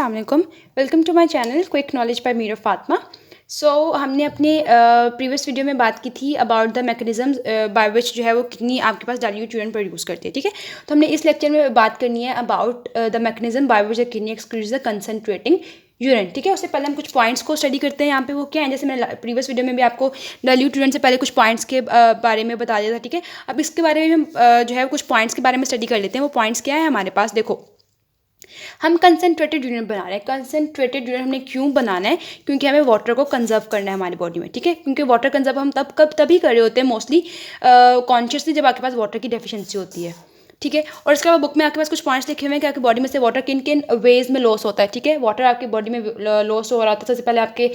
अस्सलाम वालेकुम, welcome to my channel quick knowledge by Mir Fatima. हमने अपने प्रीवियस वीडियो में बात की थी about the mechanisms by which जो है वो किडनी आपके पास डाइल्यूट यूरिन प्रोड्यूस करती है। ठीक है, तो हमने इस लेक्चर में बात करनी है about the mechanism by which the kidney excretes the concentrating urine. ठीक है, उससे पहले हम कुछ पॉइंट्स को स्टडी करते हैं। यहाँ पे वो क्या है, जैसे मैंने प्रीवियस वीडियो में भी आपको डाइल्यूट यूरिन से पहले कुछ पॉइंट्स के बारे में बता दिया था। ठीक है, अब इसके बारे में हम जो है कुछ पॉइंट्स के बारे में स्टडी कर लेते हैं। वो पॉइंट्स क्या है हमारे पास, देखो हम कंसनट्रेटेड यूरिन बना रहे हैं। कंसनट्रेटेड यूरिन हमने क्यों बनाना है, क्योंकि हमें वाटर को कंजर्व करना है हमारी बॉडी में। ठीक है, क्योंकि वाटर कंजर्व हम तभी कर रहे होते हैं मोस्टली कॉन्शियसली, जब आपके पास वाटर की डेफिशिएंसी होती है। ठीक है, और इसके अलावा बुक में आपके पास कुछ पॉइंट्स लिखे हुए हैं कि आपकी बॉडी में से वाटर किन किन वेज में लॉस होता है। ठीक है, वाटर आपकी बॉडी में लॉस हो रहा था। सबसे पहले आपके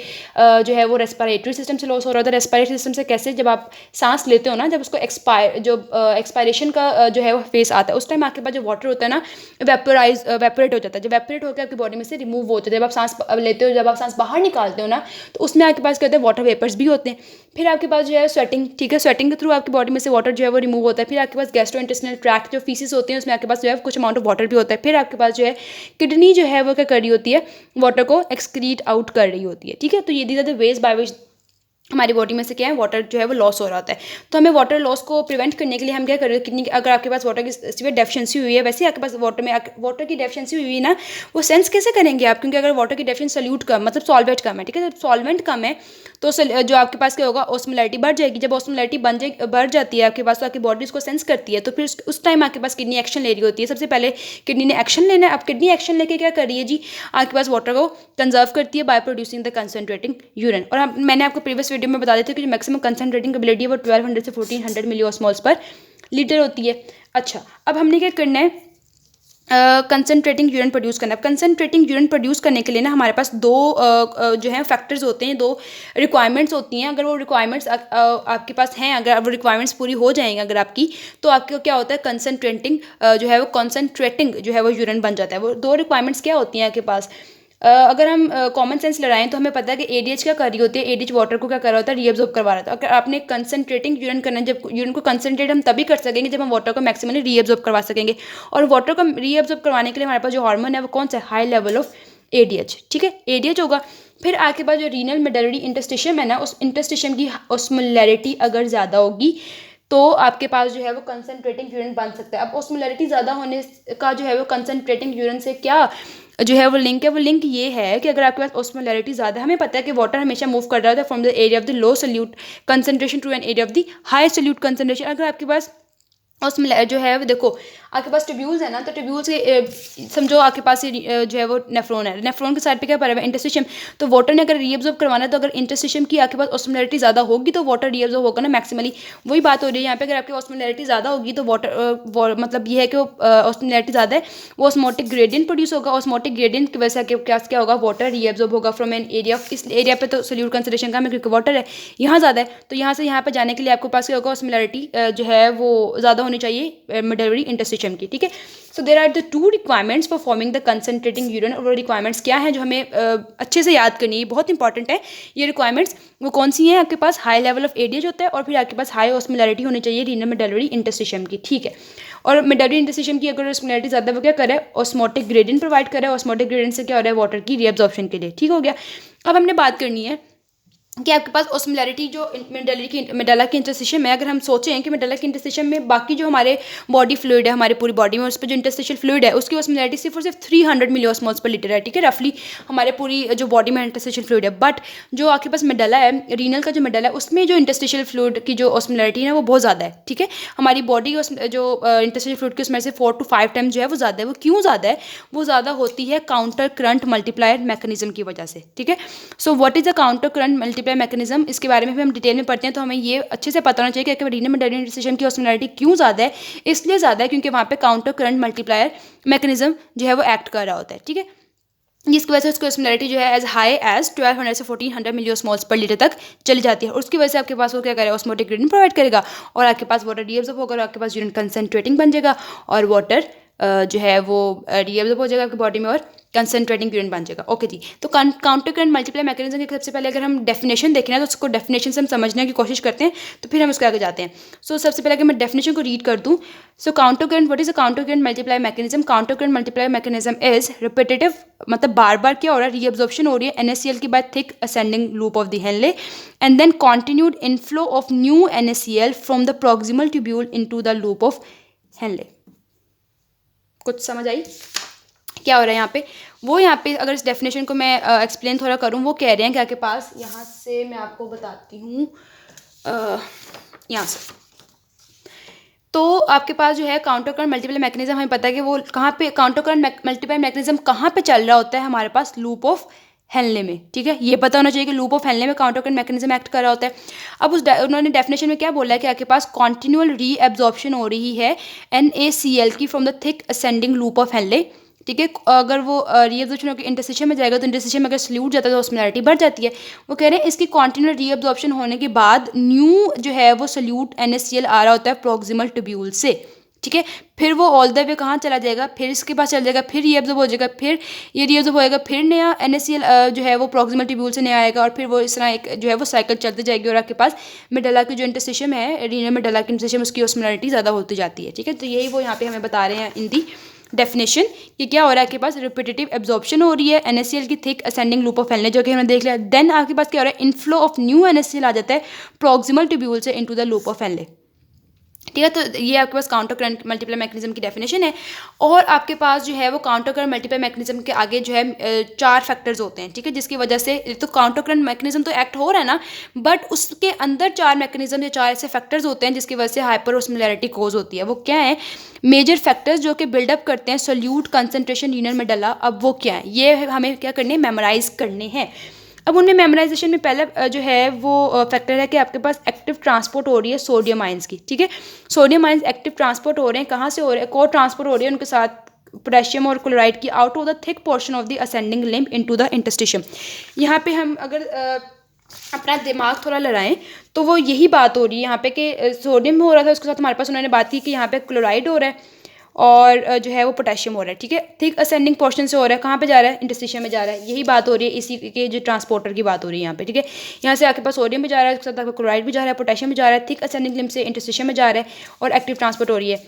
जो है वो रेस्पिरेटरी सिस्टम से लॉस हो रहा था। रेस्पिरेटरी सिस्टम से कैसे, जब आप सांस लेते हो ना, जब उसको एक्सपायरेशन का जो है वो फेस आता है, उस टाइम आपके पास जो वाटर होता है ना वेपोरेट हो जाता है। जब वेपोरेट होकर आपकी बॉडी में से रिमूव होता है, जब आप सांस लेते हो, जब आप सांस बाहर निकालते हो ना, तो उसमें आपके पास क्या होता है, वाटर वेपर्स भी होते हैं। फिर आपके पास जो है स्वेटिंग, ठीक है, स्वेटिंग के थ्रू आपकी बॉडी में से वाटर जो है वो रिमूव होता है। फिर आपके पास गैस्ट्रोइंटेस्टाइनल ट्रैक्ट जो फीसिस होते हैं, उसमें आपके पास जो है कुछ अमाउंट ऑफ वाटर भी होता है। फिर आपके पास जो है किडनी जो है वो क्या कर रही होती है, वाटर को एक्सक्रीट आउट कर रही होती है। ठीक है, तो ये these are the ways by which हमारी बॉडी में से क्या है वाटर जो है वो लॉस हो रहा होता है। तो हमें वाटर लॉस को प्रिवेंट करने के लिए हम क्या कर रहे हैं, किडनी अगर आपके पास वाटर की सीवियर डेफिशिएंसी हुई है, वैसे ही आपके पास वाटर की डेफिशिएंसी हुई है ना, वो सेंस कैसे करेंगे आप, क्योंकि अगर वाटर की डेफिशिएंसी सॉल्यूट कम मतलब सॉल्वेंट कम है। ठीक है, जब सॉल्वेंट कम है तो जो आपके पास क्या होगा, ऑस्मोलैरिटी बढ़ जाएगी। जब ऑस्मोलैरिटी बढ़ जाती है आपके पास, तो आपकी बॉडी उसको सेंस करती है। तो फिर उस टाइम आपके पास किडनी एक्शन ले रही होती है। सबसे पहले किडनी ने एक्शन लेना है। अब किडनी एक्शन लेके क्या कर रही है जी, आपके पास वाटर को कंजर्व करती है by producing the concentrating urine. और मैंने आपको प्रीवियस वीडियो में बता देते कि जो मैक्सिमम कंसनट्रेटिंग एबिलिटी है वो 1200 से 1400 मिलीऑस्मोल्स पर लीटर होती है। अच्छा, अब हमने क्या करना है, कंसनट्रेटिंग यूरिन प्रोड्यूस करना है। कंसनट्रेटिंग यूरिन प्रोड्यूस करने के लिए ना हमारे पास दो जो है फैक्टर्स होते हैं, दो रिक्वायरमेंट्स होती हैं। अगर वो रिक्वायरमेंट्स आपके पास हैं, अगर वो रिक्वायरमेंट्स पूरी हो जाएंगी अगर आपकी, तो आपको क्या होता है, कंसनट्रेटिंग जो है वो कंसनट्रेटिंग जो है वो यूरिन बन जाता है। वो दो रिक्वायरमेंट्स क्या होती हैं आपके पास, अगर हम कॉमन सेंस लगाएं तो हमें पता है कि एडीएच क्या कर रही होती है, एडीएच वाटर को क्या कर रहा होता है, रीअब्जॉर्ब करवा रहा था। अगर आपने कंसनट्रेटिंग यूरिन करना है, जब यूरिन को कंसनट्रेट हम तभी कर सकेंगे जब हम वाटर को मैक्सिमली रीअब्जॉर्ब करवा सकेंगे। और वाटर को रीअब्जॉर्ब करवाने के लिए हमारे पास जो हार्मोन है वो कौन सा है, हाई लेवल ऑफ एडीएच। ठीक है, एडीएच होगा। फिर आपके पास जो रीनल मेडुलरी इंटरस्टिशियम है ना, उस इंटरस्टिशियम की ऑस्मोलैरिटी अगर ज़्यादा होगी तो आपके पास जो है वो कंसनट्रेटिंग यूरिन बन सकता है। अब ऑस्मोलैरिटी ज़्यादा होने का जो है वो कंसनट्रेटिंग यूरिन से क्या जो है वो लिंक है, वो लिंक ये है कि अगर आपके पास ऑस्मोलैरिटी ज़्यादा है, हमें पता है कि वाटर हमेशा मूव कर रहा था from the area of the low solute concentration to an area of the high solute concentration. अगर आपके पास उसमें जो है वो देखो आपके पास ट्यूब्यूल्स है ना, तो ट्यूब्यूल्स के समझो आपके पास जो है वो नेफ्रॉन है, नेफ्रॉन के साइड पे क्या पड़ा हुआ है, इंटरस्टिशियम। तो वाटर ने अगर रीअब्जॉर्ब करवाना है, तो अगर इंटरस्टिशियम की आपके पास ऑस्मोलैरिटी ज़्यादा होगी तो वाटर रीअब्जॉर्ब होगा ना मैक्सिमली। वही बात हो रही है यहाँ पे, अगर आपकी ऑस्मोलैरिटी ज़्यादा होगी तो वाटर मतलब ये है कि ऑस्मोलैरिटी ज़्यादा है, वो ऑस्मोटिक ग्रेडियंट प्रोड्यूस होगा। ऑस्मोटिक ग्रेडियंट की वजह से क्या होगा, वाटर रीअब्जॉर्ब होगा फ्रॉम एन एरिया। इस एरिया पे तो सोल्यूट कंसंट्रेशन कम है क्योंकि वाटर है, यहाँ ज़्यादा है। तो यहाँ से यहाँ पे जाने के लिए आपके पास क्या होगा, ऑस्मोलैरिटी जो है वो ज़्यादा होनी चाहिए मेडुलरी इंटरस्टिशियम की। ठीक है, so there are the two requirements for forming the concentrating urine. और वो रिक्वायरमेंट्स क्या है जो हमें अच्छे से याद करनी है, बहुत इंपॉर्टेंट है ये रिक्वायरमेंट्स। वो कौन सी हैं, आपके पास हाई लेवल ऑफ एडीएच होता है और फिर आपके पास हाई ऑस्मोलैरिटी होनी चाहिए रीनल मेडुलरी इंटरस्टिशियम की। ठीक है, और मेडुलरी इंटरस्टिशियम की अगर ऑस्मोलैरिटी ज़्यादा, वो क्या करे, ऑस्मोटिक ग्रेडियंट प्रोवाइड करे। ऑस्मोटिक ग्रेडियंट से क्या हो रहा है, वाटर की रीअब्जॉर्प्शन के लिए। ठीक हो गया। अब हमने बात करनी है कि आपके पास ऑस्मोलैरिटी जो मेडुला की इंटरस्टिशियम है, अगर हम सोचें कि मेडुला की इंटरस्टिशियम में बाकी जो हमारे बॉडी फ्लूइड है, हमारे पूरी बॉडी में उस पर जो इंटरस्टिशियल फ्लूइड है उसकी ऑस्मोलैरिटी सिर्फ और सिर्फ 300 मिलीऑस्मोल्स पर लीटर है। ठीक है, रफली हमारे पूरी जो बॉडी में इंटरस्टिशियल फ्लूइड है। बट जो आपके पास मेडुला है, रीनल का जो मेडुला है, उसमें जो इंटरस्टिशियल फ्लूइड की जो ऑस्मोलैरिटी है वो बहुत ज़्यादा है। ठीक है, हमारी बॉडी जो इंटरस्टिशियल फ्लूइड की उसमें से 4 to 5 टाइम जो है वो ज़्यादा है। वो क्यों ज़्यादा है, वो ज़्यादा होती है काउंटर करंट मल्टीप्लायर मैकेनिज्म की वजह से। ठीक है, so what is the counter current multiplier mechanism, इसके बारे में भी हम डिटेल में पढ़ते हैं। तो हमें ये अच्छे से पता होना चाहिए कि रीनल मेडुलरी इंटरस्टिशियम की ऑस्मोलैरिटी क्यों ज़्यादा है। इसलिए ज़्यादा है क्योंकि वहाँ पे काउंटर करंट मल्टीप्लायर मैकेनिज्म जो है वो एक्ट कर रहा होता है। ठीक है, जिसकी वजह से उसकी ऑस्मोलैरिटी जो है एज हाई एज 1200 से 1400 मिलीऑस्मोल्स पर लीटर तक चली जाती है। और उसकी वजह से आपके पास वो क्या करेगा, ऑस्मोटिक ग्रेडियंट प्रोवाइड करेगा और आपके पास वाटर रीअब्जॉर्ब होगा और आपके पास यूरिन कंसनट्रेटिंग बन जाएगा और वाटर जो है वो रीअब्जॉर्ब हो जाएगा आपकी बॉडी में और कंसंट्रेटिंग यूरिन बन जाएगा। ओके जी, तो काउंटर करंट मल्टीप्लाई मैकेनिज्म की सबसे पहले अगर हम डेफिनेशन देखें ना तो उसको डेफिनेशन से हम समझने की कोशिश करते हैं, तो फिर हम उसके आगे जाते हैं। सो सबसे पहले अगर मैं डेफिनेशन को रीड कर दूँ, so counter current, what is a counter current multiply mechanism? Counter current multiply mechanism is repetitive, मतलब बार बार क्या हो रहा है, रीअब्जॉर्प्शन हो रही है NaCl की by thick ascending loop of the Henle and then continued inflow of new NaCl from the proximal tubule into the loop of Henle. कुछ समझ आई क्या हो रहा है यहाँ पे? वो यहाँ पे अगर इस डेफिनेशन को मैं एक्सप्लेन थोड़ा करूँ, वो कह रहे हैं कि आपके पास, यहाँ से मैं आपको बताती हूँ, यहाँ से तो आपके पास जो है काउंटर करंट मल्टीप्लाई मैकेनिज्म, हमें पता है कि वो कहाँ पे काउंटर करंट मल्टीप्लाई मैकेनिज्म कहाँ पे चल रहा होता है हमारे पास, लूप ऑफ हेनले में, ठीक है। ये पता होना चाहिए कि लूप ऑफ हेनले में काउंटर करंट मैकेनिज्म एक्ट कर रहा होता है। अब उन्होंने डेफिनेशन में क्या बोला है कि आपके पास कॉन्टिन्यूअल रीएब्जॉर्प्शन हो रही है NaCl की from the thick ascending loop of Henley, ठीक है। अगर वो रीअब्जॉर्प्शन होकर इंटरस्टिशियम में जाएगा तो इंटरस्टिशियम में अगर सल्यूट जाता है तो ऑस्मोलैरिटी बढ़ जाती है। वो कह रहे हैं इसकी कॉन्टिन्यूअल रीअब्जॉर्प्शन होने के बाद न्यू जो है वो सल्यूट NaCl आ रहा होता है प्रॉक्सिमल ट्यूब्यूल से, ठीक है। फिर वो ऑल द वे कहाँ चला जाएगा, फिर इसके पास चल जाएगा, फिर रीअब्जॉर्ब हो जाएगा, फिर ये रीअब्जॉर्ब होएगा, फिर नया NaCl जो है वो प्रॉक्सिमल ट्यूब्यूल से नया आएगा, और फिर वो इस तरह एक जो है वो साइकिल चलती जाएगी, और आपके पास मेडुला की जो इंटरस्टिशियम है, रीनल मेडुला की इंटरस्टिशियम, उसकी ऑस्मोलैरिटी ज़्यादा होती जाती है, ठीक है। तो यही वो यहाँ पे हमें बता रहे हैं इन दी डेफिनेशन कि क्या हो रहा है, आपके पास रिपीटेटिव एब्जॉर्प्शन हो रही है NaCl की thick ascending loop of Henley, जो कि हमने देख लिया। देन आपके पास क्या हो रहा है, इनफ्लो ऑफ न्यू NaCl आ जाता है प्रॉक्सिमल ट्यूब्यूल से into the loop of Henley, ठीक है। तो ये आपके पास काउंटर करंट मल्टीप्लाई मैकेनिज्म की डेफिनेशन है। और आपके पास जो है वो काउंटर करंट मल्टीप्लाई मैकेनिज्म के आगे जो है 4 फैक्टर्स होते हैं, ठीक है, जिसकी वजह से तो काउंटर करंट मैकेनिज्म तो एक्ट हो रहा है ना, बट उसके अंदर 4 मैकेनिज्म या 4 ऐसे फैक्टर्स होते हैं जिसकी वजह से हाइपर ऑस्मोलैरिटी कोज होती है। वो क्या है, मेजर फैक्टर्स जो कि बिल्डअप करते हैं सोल्यूट कंसनट्रेशन रीनल मेडुला। अब वो क्या है, ये हमें क्या करने, मेमोराइज करने हैं। अब उनमें मेमोराइजेशन में पहला जो है वो फैक्टर है कि आपके पास एक्टिव ट्रांसपोर्ट हो रही है सोडियम आयंस की, ठीक है। सोडियम आयंस एक्टिव ट्रांसपोर्ट हो रहे हैं, कहाँ से हो रहे हैं, को ट्रांसपोर्ट हो रही है उनके साथ पोटेशियम और क्लोराइड की out of the thick portion of the ascending limb into the interstitium. यहाँ पे हम अगर अपना दिमाग थोड़ा लड़ाएं तो वो यही बात हो रही है यहाँ पे कि सोडियम में हो रहा था, उसके साथ हमारे पास उन्होंने बात की कि यहाँ पे क्लोराइड हो रहा है और जो है वो पोटेशियम हो रहा है, ठीक है। थिक असेंडिंग पोर्शन से हो रहा है, कहाँ पे जा रहा है, इंटरस्टिशियम में जा रहा है। यही बात हो रही है, इसी के जो ट्रांसपोर्टर की बात हो रही है यहाँ पे, ठीक है। यहाँ से आपके पास सोडियम भी जा रहा है, उसके साथ आपका क्लोराइड भी जा रहा है, पोटेशियम भी जा रहा है, थिक असेंडिंग लिम्ब से इंटरस्टिशियम में जा रहा है और एक्टिव ट्रांसपोर्ट हो रही है।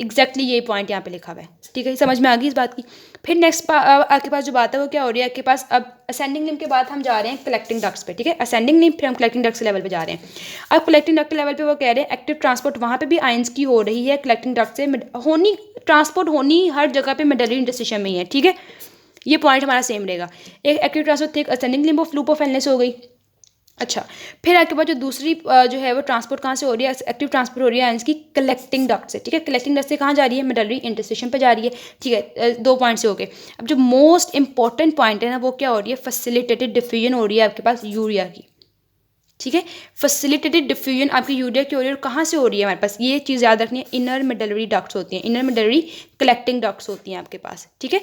एग्जैक्टली यही पॉइंट यहाँ पे लिखा हुआ है, ठीक है, समझ में आ गई इस बात की। फिर नेक्स्ट आपके पास जो बात है वो क्या हो रही है, आपके पास अब असेंडिंग लिम्ब के बाद हम जा रहे हैं कलेक्टिंग डक्ट्स पे, ठीक है। असेंडिंग लिम्ब फिर हम कलेक्टिंग डक्ट्स लेवल पे जा रहे हैं। अब कलेक्टिंग डक्ट लेवल पे वो कह रहे हैं एक्टिव ट्रांसपोर्ट वहाँ पे भी आयंस की हो रही है, कलेक्टिंग डक्ट से होनी, ट्रांसपोर्ट होनी हर जगह पे मेडुलरी इंटरस्टिशियम में ही है, ठीक है। ये पॉइंट हमारा सेम रहेगा। एक active transport thick ascending limb of loop of Henley से हो गई। अच्छा, फिर आपके पास जो दूसरी जो है वो ट्रांसपोर्ट कहाँ से हो रही है, एक्टिव ट्रांसपोर्ट हो रही है इसकी कलेक्टिंग डक्ट से, ठीक है। कलेक्टिंग डक्ट से कहाँ जा रही है, मेडुलरी इंटरस्टिशियम पे जा रही है, ठीक है। 2 पॉइंट से हो गए। अब जो मोस्ट इंपॉर्टेंट पॉइंट है ना, वो क्या हो रही है, फैसिलिटेटेड डिफ्यूजन हो रही है आपके पास यूरिया की, ठीक है। फैसिलिटेटेड डिफ्यूजन आपकी यूरिया की हो रही है, और कहाँ से हो रही है हमारे पास, ये चीज़ याद रखनी है, इनर मेडुलरी डक्ट्स होती हैं, इनर मेडुलरी कलेक्टिंग डक्ट्स होती हैं आपके पास, ठीक है।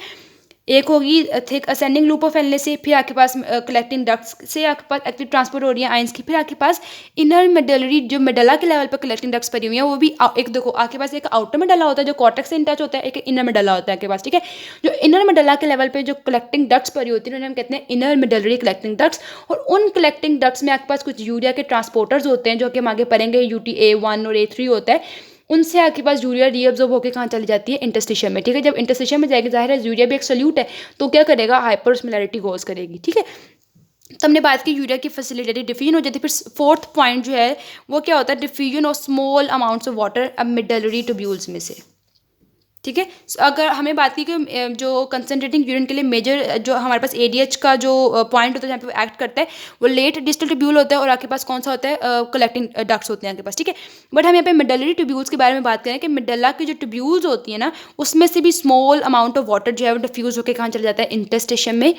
एक होगी thick ascending loop of Henley से, फिर आपके पास कलेक्टिंग डक्ट्स से आपके पास एक्टिव ट्रांसपोर्ट हो रही है आयंस की, फिर आपके पास इनर मेडुलरी जो मेडुला के लेवल पर कलेक्टिंग डक्ट्स पड़ी हुई हैं, वो भी एक देखो आपके पास एक आउटर मेडुला होता है जो कॉर्टेक्स से इन टच होता है, एक इनर मेडुला होता है आपके पास, ठीक है। जो इनर मेडुला के लेवल पे जो कलेक्टिंग डक्ट्स पड़ी होती है उन्हें हम कहते हैं इनर मेडुलरी कलेक्टिंग डक्ट्स, और उन कलेक्टिंग डक्ट्स में आपके पास कुछ यूरिया के ट्रांसपोर्टर्स होते हैं जो कि हम आगे पढ़ेंगे, UTA1 और A3 होता है। उनसे आपके पास यूरिया रीअब्जॉर्ब होकर कहाँ चली जाती है, इंटरस्टिशियम में, ठीक है। जब इंटरस्टिशियम में जाएगी, जाहिर है यूरिया भी एक सल्यूट है, तो क्या करेगा, हाइपर ऑस्मोलैरिटी कोज करेगी, ठीक है। तो हमने बात की यूरिया की फैसिलिटेटेड डिफ्यूजन हो जाती है। फिर 4th पॉइंट जो है वो क्या होता है, diffusion of small amounts of water अब मेडुलरी ट्यूब्यूल्स में से, ठीक है। अगर हमें बात की कि जो कंसनट्रेटिंग यूरिन के लिए मेजर जो हमारे पास ADH का जो पॉइंट होता है जहाँ पे एक्ट करता है वो लेट डिस्टल ट्यूब्यूल होता है, और आपके पास कौन सा होता है, कलेक्टिंग डक्ट्स होते हैं आपके पास, ठीक है। बट हम यहाँ पे मेडुलरी ट्यूब्यूल्स के बारे में बात करें कि मेडुला की जो ट्यूब्यूल्स होती है ना, उसमें से भी स्मॉल अमाउंट ऑफ वाटर जो है वो डिफ्यूज होकर कहाँ चला जाता है, इंटरस्टिशियम में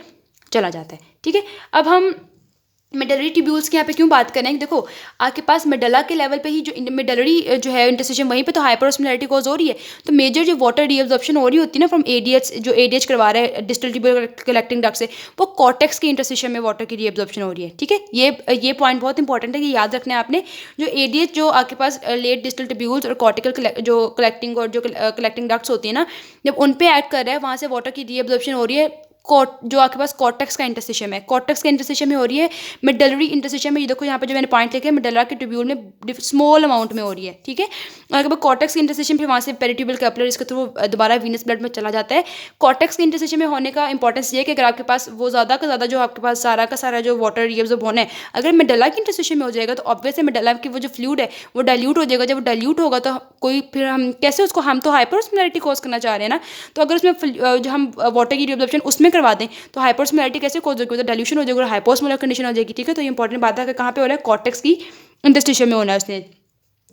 चला जाता है, ठीक है। अब हम मेडुलरी ट्यूब्यूल्स की यहाँ पे क्यों बात करें, देखो आपके पास मेडुला के लेवल पे ही जो मेडुलरी जो है इंटरस्टिशियम वहीं पे तो हाइपर ऑस्मोलैरिटी कोज हो रही है, तो मेजर जो वाटर रीअब्जॉर्प्शन हो रही होती है ना फ्रॉम ADH, जो ADH करवा रहा है डिस्टल ट्यूब्यूल कलेक्टिंग डक्ट से, वो कॉर्टेक्स की इंटरस्टिशियम में वाटर की रीअब्जॉर्प्शन हो रही है, ठीक है। ये पॉइंट बहुत इंपॉर्टेंट है कि याद रखना है आपने। जो ADH जो आपके पास लेट डिस्टल ट्यूब्यूल्स और कॉर्टिकल जो कलेक्टिंग और जो कलेक्टिंग डक्ट्स होती है ना, जब उन पर एक्ट कर रहा है वहाँ से वाटर की रीअब्जॉर्प्शन हो रही है जो आपके पास कॉर्टेक्स का इंटरस्टिशियम है, कॉर्टेक्स का इंटरस्टिशियम में हो रही है, मेडलरी इंटरस्टिशियम में ये देखो यहाँ पे जो मैंने पॉइंट लिखे मेडुला के ट्यूब्यूल में स्मॉल अमाउंट में हो रही है, ठीक है। और अगर कॉर्टेक्स के इंटरस्टिशियम फिर वहाँ से पेरिट्यूबल कैपिलर इसके थ्रू दोबारा वीनस ब्लड में चला जाता है। कॉर्टेक्स के इंटरस्टिशियम में होने का इंपॉर्टेंस ये है कि अगर आपके पास वो ज़्यादा का ज़्यादा जो आपके पास सारा का सारा जो वाटर रिएब्जॉर्ब होना है, अगर मेडुला के इंटरस्टिशियम में हो जाएगा तो ऑब्वियसली मेडुला की वो जो फ्लूइड है वो डाइल्यूट हो जाएगा। जब वो डाइल्यूट होगा तो कोई फिर हम कैसे उसको, हम तो हाइपरओस्मोलैरिटी कॉज करना चाह रहे हैं ना, तो अगर उसमें जो हम वाटर की रिएब्जॉर्प्शन उसमें करवा दें तो हाइपरओस्मोलैरिटी कैसे कॉज होगी, तो डाइल्यूशन हो जाएगा और हाइपोस्मोलर कंडीशन हो जाएगी, ठीक है। तो ये इंपॉर्टेंट बात है कि कहाँ पे हो रहा है, कॉर्टेक्स की इंटरस्टिशियम में होना है उसने,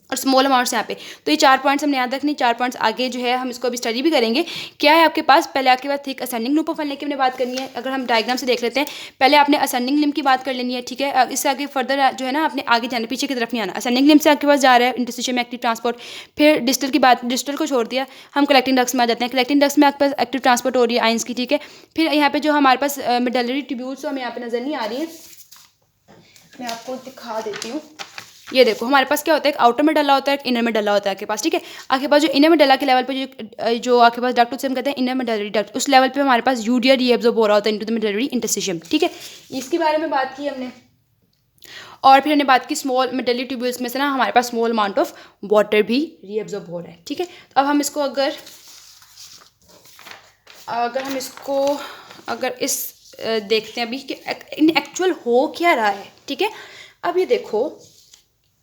और स्मॉल अमाउंट्स यहाँ पे। तो ये 4 पॉइंट्स हमने याद रखने, 4 पॉइंट्स आगे जो है हम इसको अभी स्टडी भी करेंगे। क्या है आपके पास, पहले आपके पास थिक असेंडिंग लूप ऑफ फैलने की हमने बात करनी है। अगर हम डायग्राम से देख लेते हैं, पहले आपने असेंडिंग लिम्ब की बात कर लेनी है, ठीक है। इससे आगे फर्दर जो है ना आपने आगे जाना, पीछे की तरफ नहीं आना। असेंडिंग लिम्ब से आपके पास जा रहा है इंटरस्टिशियम में एक्टिव ट्रांसपोर्ट, फिर डिस्टल की बात, डिस्टल को छोड़ दिया, हम कलेक्टिंग डक्ट्स में आ जाते हैं। कलेक्टिंग डक्ट्स में आपके पास एक्टिव ट्रांसपोर्ट हो रही है आइंस की, ठीक है। फिर यहाँ पे जो हमारे पास मेडलरी ट्यूब्यूल्स हमें यहाँ पे नजर नहीं आ रही है, मैं आपको दिखा देती हूँ। ये देखो हमारे पास क्या होता है, एक आउटर में डला होता है, एक इनर में डला होता है आपके पास, ठीक है। आपके पास जो इनर में डला के लेवल पे जो आपके पास डक्ट उसे हम कहते हैं इनर मेडलरी डक्ट, उस लेवल पे हमारे पास यूरिया रीएब्जॉर्ब हो रहा होता है इनटू द मेडलरी इंटरस्टिशियम, ठीक है। इसके बारे में बात की हमने, और फिर हमने बात की स्मॉल मेडलरी ट्यूब्यूल्स में से ना हमारे पास स्मॉल अमाउंट ऑफ वाटर भी रीएब्जॉर्ब हो रहा है, ठीक है। तो अब हम इसको अगर इस देखते हैं अभी कि एक्चुअल हो क्या रहा है, ठीक है। अब ये देखो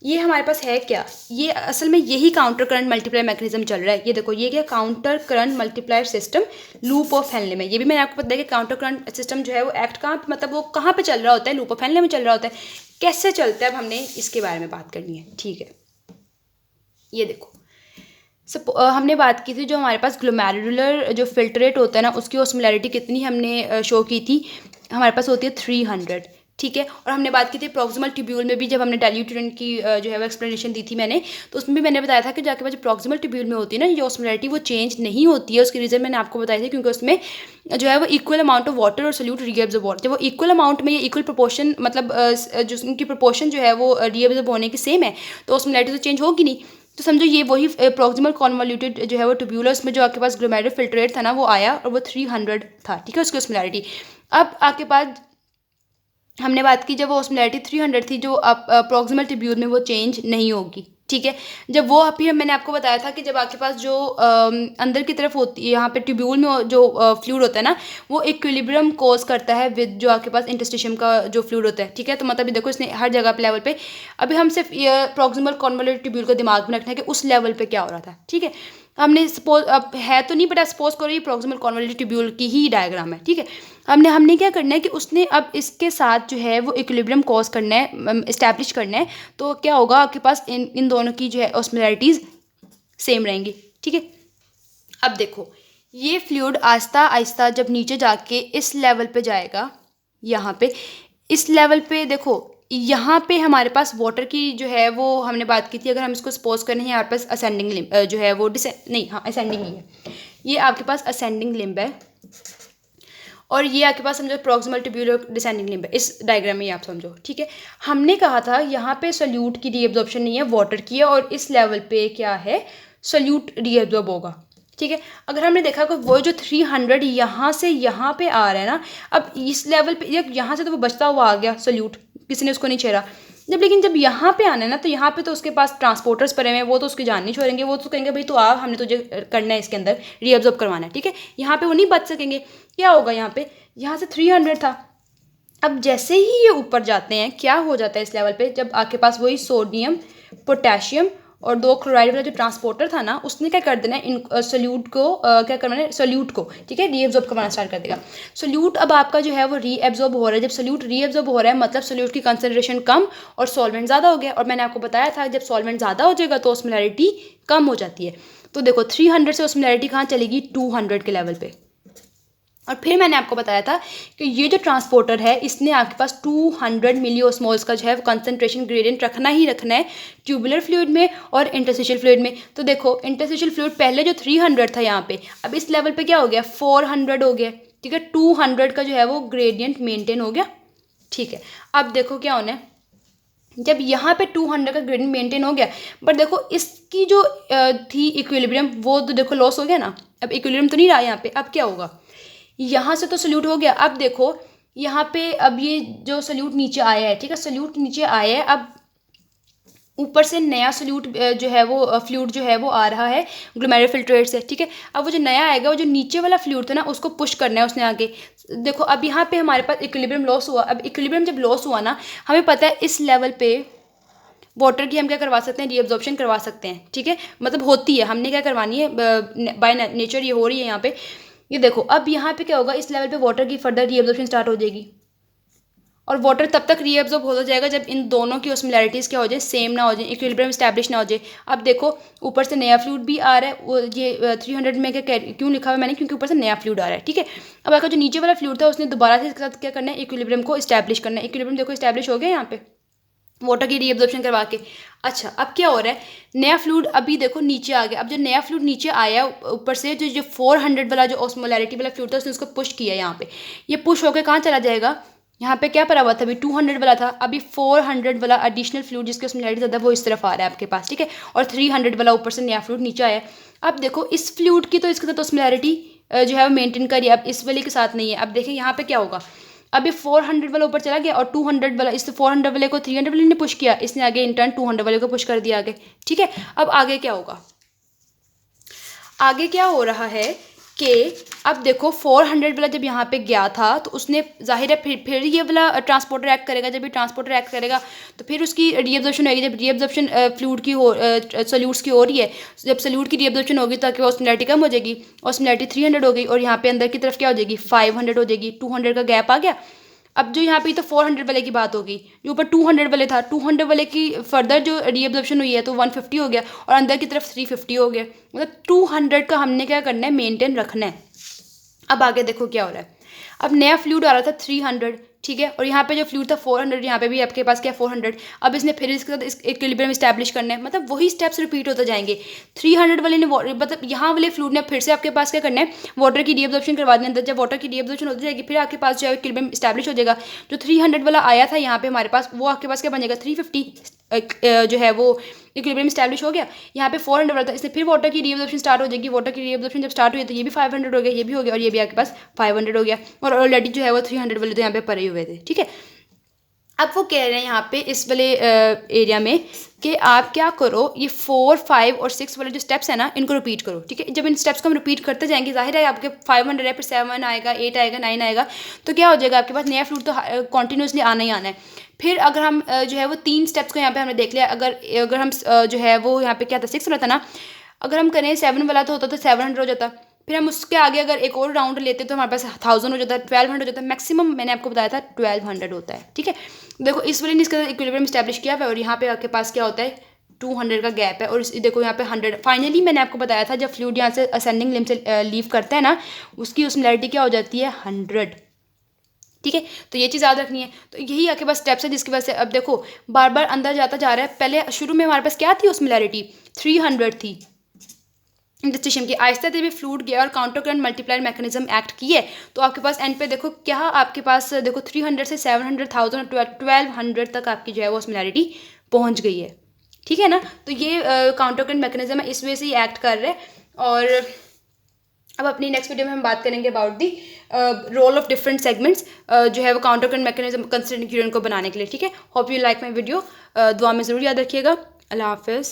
ये हमारे पास है क्या, ये असल में यही काउंटर करंट मल्टीप्लायर मैकेनिज्म चल रहा है। ये देखो ये क्या, counter current multiplier system loop of Henley में। ये भी मैंने आपको बताया कि काउंटर करंट सिस्टम जो है वो एक्ट कहाँ, मतलब वो कहाँ पे चल रहा होता है, लूप ऑफ हेनले में चल रहा होता है। कैसे चलता है अब हमने इसके बारे में बात करनी है, ठीक है। ये देखो हमने बात की थी जो हमारे पास ग्लोमेरुलर जो फिल्ट्रेट होता है ना उसकी ऑस्मोलैरिटी कितनी हमने शो की थी, हमारे पास होती है 300, ठीक है। और हमने बात की थी प्रॉक्सिमल ट्यूब्यूल में भी, जब हमने डाइल्यूटेंट की जो है वो एक्सप्लेनेशन दी थी मैंने, तो उसमें भी मैंने बताया था कि जाके बाद जो प्रॉक्सिमल ट्यूब्यूल में होती है ना ये ऑस्मोलैरिटी वो चेंज नहीं होती है। उसकी रीज़न मैंने आपको बताई थी क्योंकि उसमें जो है वो इक्वल अमाउंट ऑफ वाटर और सोल्यूट रीएब्जॉर्ब हो रहा है। जब वो इक्वल अमाउंट में, ये इक्वल प्रोपोर्शन, मतलब जो उनकी प्रोपोर्शन जो है वो रीएब्जॉर्ब होने की सेम है, तो ऑस्मोलैरिटी तो चेंज होगी नहीं। तो समझो ये वही प्रॉक्सिमल कॉन्वोल्यूटेड जो है वो ट्यूब्यूलस में जो आपके पास ग्लोमेरुलर फिल्ट्रेट था ना वो आया और वो 300 था, ठीक है, उसकी ऑस्मोलैरिटी। अब आपके पास हमने बात की जब वो ऑस्मोलैरिटी 300 थी, जो आप प्रॉक्सिमल ट्यूब्यूल में वो चेंज नहीं होगी, ठीक है। जब वो फिर मैंने आपको बताया था कि जब आपके पास जो अंदर की तरफ होती है यहाँ पे ट्यूब्यूल में जो फ्लूइड होता है ना वो इक्विलिब्रियम कॉज करता है विद जो आपके पास इंटरस्टिशियम का जो फ्लूइड होता है, ठीक है। तो मतलब देखो इसने हर जगह पे लेवल पे, अभी हम सिर्फ ये प्रॉक्सिमल कॉन्वोल्यूटेड ट्यूब्यूल को दिमाग में रखना है कि उस लेवल पे क्या हो रहा था, ठीक है। हमने सपोज, अब है तो नहीं बट सपोज करो ये प्रॉक्सिमल कॉन्वोल्यूटेड ट्यूब्यूल की ही डायग्राम है, ठीक है। हमने क्या करना है कि उसने अब इसके साथ जो है वो इक्विलिब्रियम कॉज करना है, इस्टेब्लिश करना है। तो क्या होगा आपके पास इन दोनों की जो है ऑस्मोलैरिटीज़ सेम रहेंगी, ठीक है। अब देखो ये फ्लूइड आहिस्ता आहिस्ता जब नीचे जाके इस लेवल पे जाएगा, यहाँ पे इस लेवल पे देखो यहाँ पे हमारे पास वाटर की जो है वो हमने बात की थी, अगर हम इसको सपोज करें यहाँ पास असेंडिंग लिम्ब जो है वो नहीं, हाँ असेंडिंग ही है, ये आपके पास असेंडिंग लिम्ब है और ये आपके पास समझो प्रॉक्सिमल ट्यूब्यूलर डिसेंडिंग लिम्ब है। इस डायग्राम में आप समझो, ठीक है। हमने कहा था यहाँ पे सोल्यूट की रीएब्जॉर्प्शन नहीं है, वाटर की है, और इस लेवल पे क्या है, सोल्यूट रीएब्जॉर्ब होगा, ठीक है। अगर हमने देखा कि वो जो 300 यहाँ से यहाँ पे आ रहा है ना, अब इस लेवल पे यहाँ से तो वो बचता हुआ आ गया सोल्यूट, किसी ने उसको नहीं छेड़ा। लेकिन जब यहाँ पे आना है ना तो यहाँ पे तो उसके पास ट्रांसपोर्टर्स पड़े हुए हैं, वो तो उसकी जान नहीं छोड़ेंगे, वो तो कहेंगे भाई तो आ, हमने तुझे करना है इसके अंदर रीअब्जॉर्ब करवाना है, ठीक है। यहाँ पे वो नहीं बच सकेंगे। क्या होगा यहाँ पे, यहाँ से 300 था, अब जैसे ही ये ऊपर जाते हैं क्या हो जाता है इस लेवल पे, जब आपके पास वही सोडियम पोटेशियम और 2 क्लोराइड वाला जो ट्रांसपोर्टर था ना उसने क्या कर देना है, इन सोल्यूट को क्या करना है, सोल्यूट को, ठीक है, रीएब्जॉर्ब करवाना स्टार्ट कर देगा। सोल्यूट अब आपका जो है वो रीएब्जॉर्ब हो रहा है। जब सोल्यूट रीएब्जॉर्ब हो रहा है मतलब सोल्यूट की कंसनट्रेशन कम और सॉल्वेंट ज़्यादा हो गया, और मैंने आपको बताया था जब सॉल्वेंट ज़्यादा हो जाएगा तो ऑस्मोलैरिटी कम हो जाती है। तो देखो 300 से ऑस्मोलैरिटी कहाँ चलेगी, 200 के लेवल पे। और फिर मैंने आपको बताया था कि ये जो ट्रांसपोर्टर है इसने आपके पास 200 मिलीओस्मोल्स का जो है कंसंट्रेशन ग्रेडियंट रखना ही रखना है ट्यूबुलर फ्लूइड में और इंटरस्टिशियल फ्लूइड में। तो देखो इंटरस्टिशियल फ्लूइड पहले जो 300 था यहाँ पे, अब इस लेवल पे क्या हो गया, 400 हो गया, ठीक है। 200 का जो है वो ग्रेडियंट मेंटेन हो गया, ठीक है। अब देखो क्या होना है, जब यहाँ पे 200 का ग्रेडियंट मेंटेन हो गया, बट देखो इसकी जो थी इक्विलिब्रियम वो तो देखो लॉस हो गया ना, अब इक्विलिब्रियम तो नहीं रहा यहाँ पे। अब क्या होगा, यहाँ से तो सोल्यूट हो गया। अब देखो यहाँ पे अब ये जो सोल्यूट नीचे आया है, ठीक है, सोल्यूट नीचे आया है, अब ऊपर से नया सोल्यूट जो है वो फ्लूइड जो है वो आ रहा है ग्लोमेरुलफिल्ट्रेट से, ठीक है। अब वो जो नया आएगा, वो जो नीचे वाला फ्लूइड था ना, उसको पुश करना है उसने आगे। देखो अब यहाँ पे हमारे पास इक्विलिब्रियम लॉस हुआ। अब इक्विलिब्रियम जब लॉस हुआ ना, हमें पता है इस लेवल पे वाटर की हम क्या करवा सकते हैं, रीअब्जॉर्प्शन करवा सकते हैं, ठीक है। मतलब होती है, हमने क्या करवानी है, बाय नेचर ये हो रही है यहाँ पे। ये देखो अब यहाँ पे क्या होगा, इस लेवल पे वाटर की फर्दर रीअब्जॉर्प्शन स्टार्ट हो जाएगी, और वाटर तब तक रीअब्जॉर्ब हो जाएगा जब इन दोनों की ऑस्मोलैरिटीज़ क्या हो जाए, सेम ना हो जाए, इक्विलिब्रियम स्टैब्लिश ना हो जाए। अब देखो ऊपर से नया फ्लूइड भी आ रहा है, वो ये 300 में क्या क्यों लिखा हुआ है मैंने, क्योंकि ऊपर से नया फ्लूइड आ रहा है, ठीक है। अब अगर जो नीचे वाला फ्लूइड था, उसने दोबारा से इसके साथ क्या करना है, इक्विलिब्रियम को स्टैब्लिश करना है। इक्विलिब्रियम देखो स्टैब्लिश हो गया यहाँ पे वाटर की रीअब्जॉर्प्शन करवा के। अच्छा अब क्या हो रहा है, नया फ्लूइड अभी देखो नीचे आ गया। अब जो नया फ्लूइड नीचे आया ऊपर से, जो जो 400 वाला जो ऑस्मोलैरिटी वाला फ्लूइड था, उसने उसको पुश किया यहाँ पे। ये पुश होकर कहाँ चला जाएगा, यहाँ पे क्या पड़ा हुआ था अभी 200 वाला था, अभी 400 वाला एडिशनल फ्लूइड जिसकी ऑस्मोलैरिटी ज़्यादा, वो इस तरफ आ रहा है आपके पास, ठीक है। और 300 वाला ऊपर से नया फ्लूइड नीचे आया। अब देखो इस फ्लूइड की तो इसके साथ ऑस्मोलैरिटी जो है वो मेंटेन करिए, अब इस वाले के साथ नहीं है। अब देखिए यहाँ पे क्या होगा, अभी 400 वाला ऊपर चला गया, और 200 वाला, इस 400 वाले को 300 वाले ने पुश किया, इसने आगे इंटर्न 200 वाले को पुश कर दिया आगे, ठीक है। अब आगे क्या होगा, आगे क्या हो रहा है कि अब देखो 400 वाला जब यहाँ पे गया था, तो उसने जाहिर है फिर ये वाला ट्रांसपोर्टर एक्ट करेगा। जब ये ट्रांसपोर्टर एक्ट करेगा तो फिर उसकी रीअब्जॉर्प्शन होगी। जब रीअब्जॉर्प्शन फ्लूइड की हो, सोल्यूट्स की हो रही है, जब सोल्यूट की रीअब्जॉर्प्शन होगी ताकि ऑस्मोलैरिटी कम हो जाएगी, ऑस्मोलैरिटी 300 हो गई, और यहाँ पे अंदर की तरफ क्या हो जाएगी, 500 हो जाएगी। 200 का गैप आ गया। अब जो यहाँ पे तो 400 वाले की बात होगी, जो ऊपर 200 वाले था, 200 वाले की फर्दर जो रीअब्जॉर्प्शन हुई है तो 150 हो गया, और अंदर की तरफ 350 हो गया। मतलब 200 का हमने क्या करना है, मेंटेन रखना है। अब आगे देखो क्या हो रहा है, अब नया फ्लूइड आ रहा था 300, ठीक है, और यहाँ पे जो फ्लूइड था 400, यहाँ पे भी आपके पास क्या 400। अब इसने फिर इसके साथ इक्विलिब्रियम इस्टेब्लिश करना है, मतलब वही स्टेप्स रिपीट होते जाएंगे। 300 वाले ने मतलब यहाँ वाले फ्लूइड ने फिर से आपके पास क्या करना है, वाटर की रीअब्जॉर्प्शन करवा देना। जब वाटर की रीअब्जॉर्प्शन होती जाएगी, फिर आपके पास जो है इक्विलिब्रियम इस्टेब्लिश हो जाएगा। जो 300 वाला आया था यहाँ पे हमारे पास, वो आपके पास क्या बन जाएगा, 350 जो है वो इक्विलिब्रियम स्टैब्लिश हो गया। यहाँ पे 400 वाला था, इससे फिर वाटर की रीअब्जॉर्प्शन स्टार्ट हो जाएगी। वाटर की रीअब्जॉर्प्शन जब स्टार्ट हुई तो ये भी 500 हो गया, ये भी हो गया, और ये भी आपके पास 500 हो गया, और ऑलरेडी जो है वो 300 वाले तो यहाँ पे पड़े हुए थे, ठीक है। अब वो कह रहे हैं यहाँ पे इस वाले एरिया में कि आप क्या करो, ये 4, 5 और 6 वाले जो स्टेप्स है ना, इनको रिपीट करो, ठीक है। जब इन स्टेप्स को हम रिपीट करते जाएंगे, जाहिर है आपके 500 है, फिर 7 आएगा, 8 आएगा, 9 आएगा, तो क्या हो जाएगा, आपके पास नया फ्लूइड तो कॉन्टीन्यूसली आना ही आना है। फिर अगर हम जो है वो 3 स्टेप्स को यहाँ पे हमने देख लिया, अगर हम जो है वो यहाँ पे क्या था 6 वाला था ना, अगर हम करें 7 वाला तो होता तो 700 हो जाता। फिर हम उसके आगे अगर एक और राउंड लेते तो हमारे पास 1000 हो जाता है, 1200 हो जाता है, मैक्सिमम मैंने आपको बताया था 1200 होता है, ठीक है। देखो इस वाले ने इसका इक्विलिब्रियम स्टैब्लिश किया हुआ है, और यहाँ पे आपके पास क्या होता है, 200 का गैप है, और देखो यहाँ पे 100। फाइनली मैंने आपको बताया था जब फ्लूइड यहाँ से असेंडिंग लिम्ब से लीव करता है ना, उसकी ऑस्मोलैरिटी क्या हो जाती है, 100, ठीक है। तो ये चीज़ याद रखनी है। तो यही आपके पास स्टेप्स है जिसकी वजह से अब देखो बार बार अंदर जाता जा रहा है। पहले शुरू में हमारे पास क्या थी, ऑस्मोलैरिटी 300 थी इंडस्ट्रेशन की। आहिस्ता भी फ्लूइड गया और counter current multiplier mechanism act किए, तो आपके पास एंड पे देखो क्या आपके पास देखो 300 से 700, 1000, 1200 तक आपकी जो है वो ऑस्मोलैरिटी पहुंच गई है, ठीक है ना। तो ये काउंटर करंट मैकेनिज्म है, इस वजह से ही एक्ट कर रहे हैं। और अब अपनी नेक्स्ट वीडियो में हम बात करेंगे about the role of different segments जो है वो counter current mechanism consistent current को बनाने के लिए, ठीक है। Hope you like my video. दुआ में ज़रूर याद रखिएगा। अल्लाह हाफिज़।